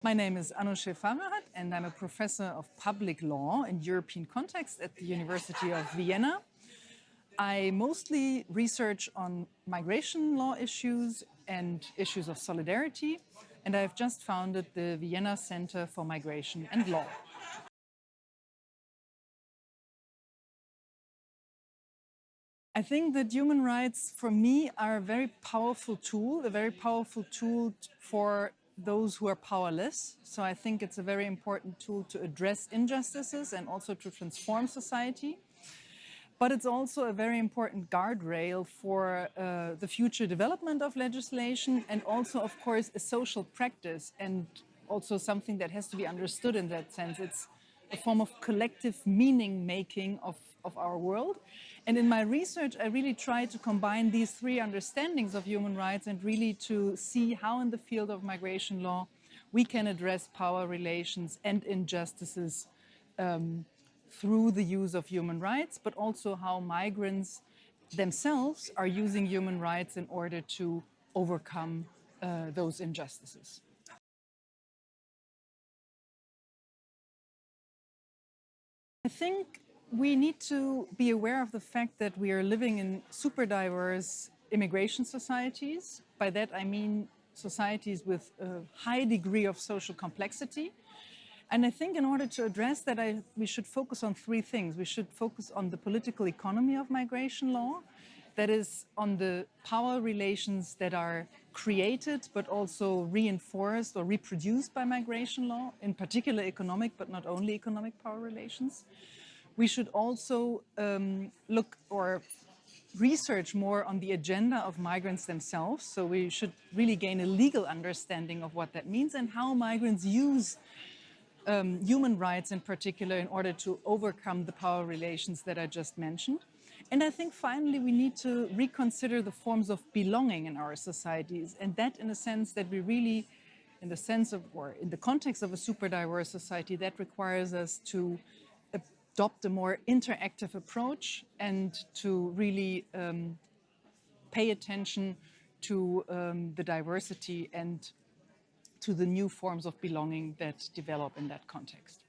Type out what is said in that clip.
My name is Anuscheh Farahat, and I'm a professor of public law in European context at the University of Vienna. I mostly research on migration law issues and issues of solidarity, and I've just founded the Vienna Center for Migration and Law. I think that human rights, for me, are a very powerful tool for those who are powerless. So I think it's a very important tool to address injustices and also to transform society. But it's also a very important guardrail for the future development of legislation, and also, of course, a social practice, and also something that has to be understood in that sense. It's a form of collective meaning making of our world. And in my research, I really try to combine these three understandings of human rights and really to see how in the field of migration law we can address power relations and injustices through the use of human rights, but also how migrants themselves are using human rights in order to overcome those injustices. I think we need to be aware of the fact that we are living in super diverse immigration societies. By that I mean societies with a high degree of social complexity. And I think in order to address that, we should focus on three things. We should focus on the political economy of migration law, that is, on the power relations that are created but also reinforced or reproduced by migration law, in particular economic but not only economic power relations. We should also look or research more on the agenda of migrants themselves. So we should really gain a legal understanding of what that means and how migrants use human rights in particular in order to overcome the power relations that I just mentioned. And I think finally we need to reconsider the forms of belonging in our societies, and that in a sense that we really, in the sense of, or in the context of a super diverse society, that requires us to adopt a more interactive approach and to really pay attention to the diversity and to the new forms of belonging that develop in that context.